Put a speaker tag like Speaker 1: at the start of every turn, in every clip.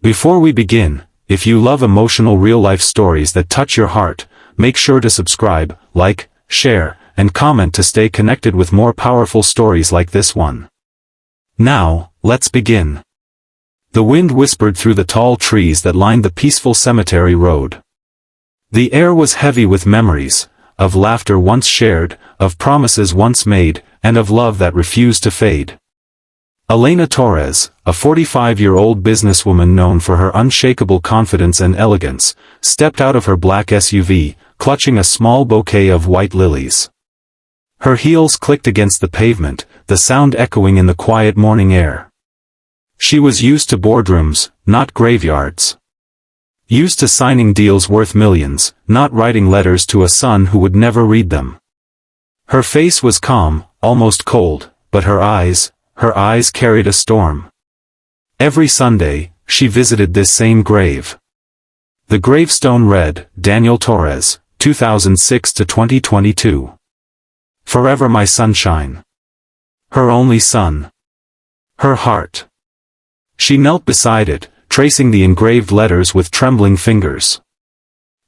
Speaker 1: Before we begin, if you love emotional real-life stories that touch your heart, make sure to subscribe, like, share, and comment to stay connected with more powerful stories like this one. Now, let's begin. The wind whispered through the tall trees that lined the peaceful cemetery road. The air was heavy with memories, of laughter once shared, of promises once made, and of love that refused to fade. Elena Torres, a 45-year-old businesswoman known for her unshakable confidence and elegance, stepped out of her black SUV, clutching a small bouquet of white lilies. Her heels clicked against the pavement, the sound echoing in the quiet morning air. She was used to boardrooms, not graveyards. Used to signing deals worth millions, not writing letters to a son who would never read them. Her face was calm, almost cold, but her eyes carried a storm. Every Sunday, she visited this same grave. The gravestone read, Daniel Torres, 2006 to 2022. Forever my sunshine. Her only son. Her heart. She knelt beside it, tracing the engraved letters with trembling fingers.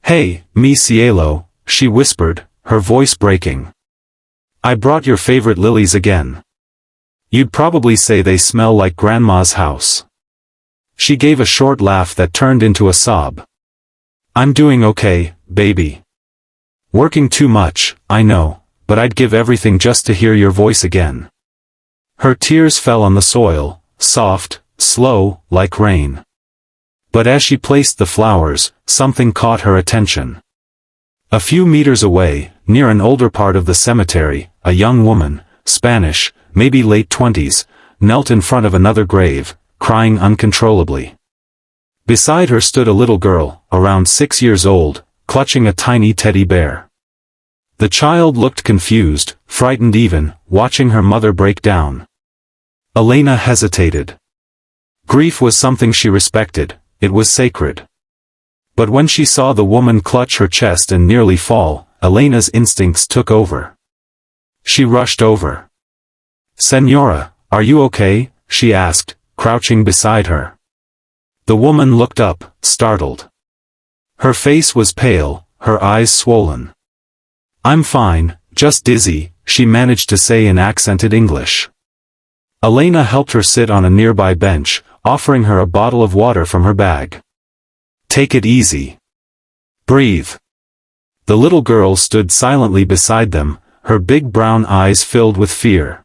Speaker 1: Hey, mi cielo, she whispered, her voice breaking. I brought your favorite lilies again. You'd probably say they smell like Grandma's house. She gave a short laugh that turned into a sob. I'm doing okay, baby. Working too much, I know, but I'd give everything just to hear your voice again. Her tears fell on the soil, soft, slow, like rain. But as she placed the flowers, something caught her attention. A few meters away, near an older part of the cemetery, a young woman, Spanish, maybe late 20s, knelt in front of another grave, crying uncontrollably. Beside her stood a little girl, around 6 years old, clutching a tiny teddy bear. The child looked confused, frightened even, watching her mother break down. Elena hesitated. Grief was something she respected, it was sacred. But when she saw the woman clutch her chest and nearly fall, Elena's instincts took over. She rushed over. Senora, are you okay? She asked, crouching beside her. The woman looked up, startled. Her face was pale, her eyes swollen. I'm fine, just dizzy, she managed to say in accented English. Elena helped her sit on a nearby bench, offering her a bottle of water from her bag. Take it easy. Breathe. The little girl stood silently beside them, her big brown eyes filled with fear.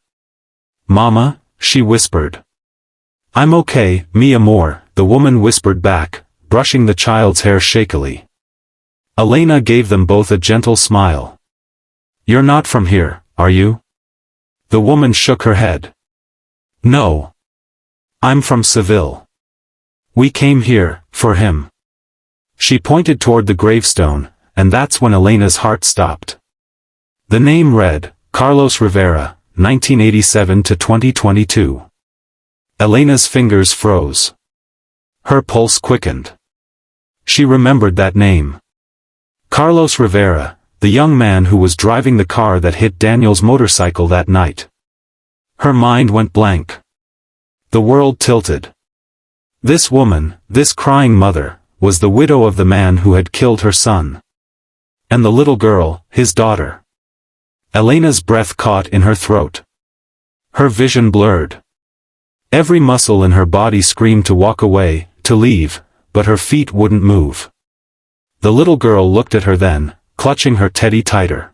Speaker 1: Mama, she whispered. I'm okay, mi amor, the woman whispered back, brushing the child's hair shakily. Elena gave them both a gentle smile. You're not from here, are you? The woman shook her head. No. I'm from Seville. We came here, for him. She pointed toward the gravestone, and that's when Elena's heart stopped. The name read, Carlos Rivera, 1987 to 2022. Elena's fingers froze. Her pulse quickened. She remembered that name. Carlos Rivera, the young man who was driving the car that hit Daniel's motorcycle that night. Her mind went blank. The world tilted. This woman, this crying mother, was the widow of the man who had killed her son. And the little girl, his daughter. Elena's breath caught in her throat. Her vision blurred. Every muscle in her body screamed to walk away, to leave, but her feet wouldn't move. The little girl looked at her then, clutching her teddy tighter.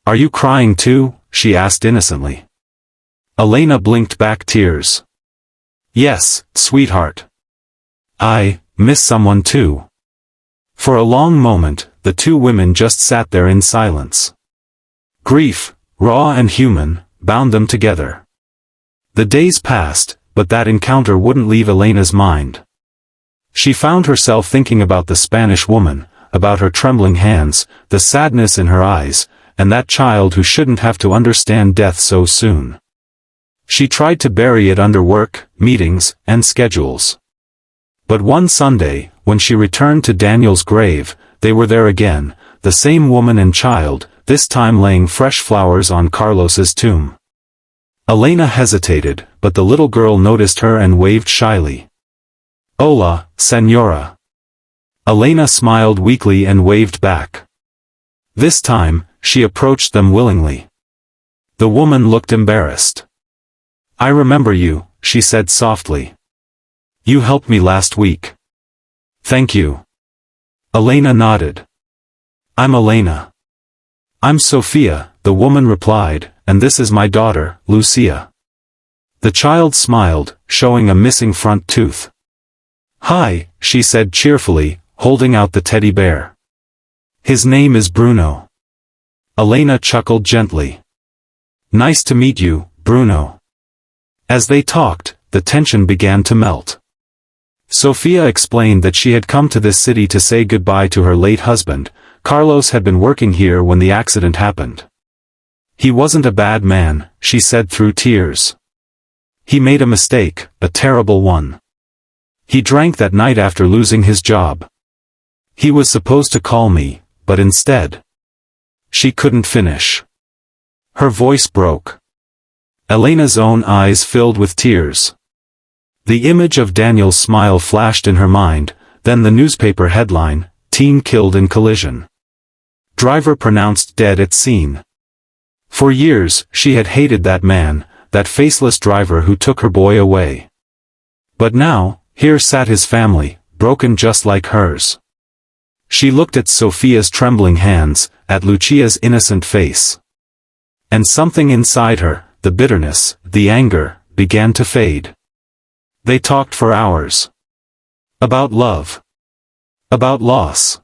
Speaker 1: Are you crying too? She asked innocently. Elena blinked back tears. Yes, sweetheart. I miss someone too. For a long moment, the two women just sat there in silence. Grief, raw and human, bound them together. The days passed, but that encounter wouldn't leave Elena's mind. She found herself thinking about the Spanish woman, about her trembling hands, the sadness in her eyes, and that child who shouldn't have to understand death so soon. She tried to bury it under work, meetings, and schedules. But one Sunday, when she returned to Daniel's grave, they were there again, the same woman and child, this time laying fresh flowers on Carlos's tomb. Elena hesitated, but the little girl noticed her and waved shyly. Hola, señora. Elena smiled weakly and waved back. This time, she approached them willingly. The woman looked embarrassed. I remember you, she said softly. You helped me last week. Thank you. Elena nodded. I'm Elena. I'm Sophia, the woman replied, and this is my daughter, Lucia. The child smiled, showing a missing front tooth. Hi, she said cheerfully, holding out the teddy bear. His name is Bruno. Elena chuckled gently. Nice to meet you, Bruno. As they talked, the tension began to melt. Sophia explained that she had come to this city to say goodbye to her late husband. Carlos had been working here when the accident happened. He wasn't a bad man, she said through tears. He made a mistake, a terrible one. He drank that night after losing his job. He was supposed to call me, but instead. She couldn't finish. Her voice broke. Elena's own eyes filled with tears. The image of Daniel's smile flashed in her mind, then the newspaper headline, Teen Killed in Collision. Driver pronounced dead at scene. For years, she had hated that man, that faceless driver who took her boy away. But now, here sat his family, broken just like hers. She looked at Sophia's trembling hands, at Lucia's innocent face. And something inside her, the bitterness, the anger, began to fade. They talked for hours. About love. About loss.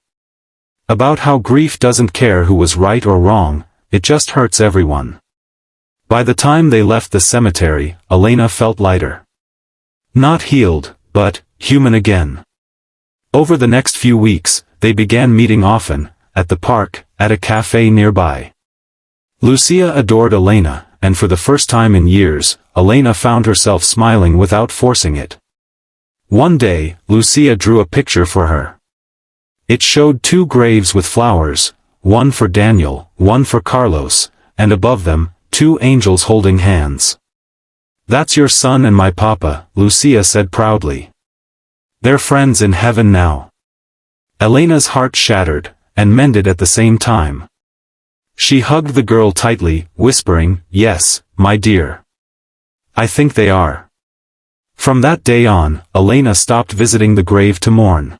Speaker 1: About how grief doesn't care who was right or wrong, it just hurts everyone. By the time they left the cemetery, Elena felt lighter. Not healed, but human again. Over the next few weeks, they began meeting often, at the park, at a cafe nearby. Lucia adored Elena, and for the first time in years, Elena found herself smiling without forcing it. One day, Lucia drew a picture for her. It showed two graves with flowers, one for Daniel, one for Carlos, and above them, two angels holding hands. That's your son and my papa, Lucia said proudly. They're friends in heaven now. Elena's heart shattered, and mended at the same time. She hugged the girl tightly, whispering, yes, my dear. I think they are. From that day on, Elena stopped visiting the grave to mourn.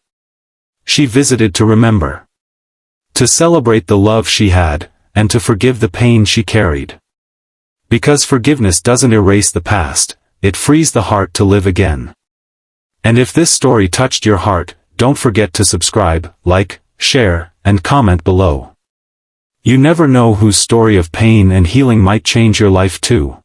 Speaker 1: She visited to remember. To celebrate the love she had, and to forgive the pain she carried. Because forgiveness doesn't erase the past, it frees the heart to live again. And if this story touched your heart, don't forget to subscribe, like, share, and comment below. You never know whose story of pain and healing might change your life too.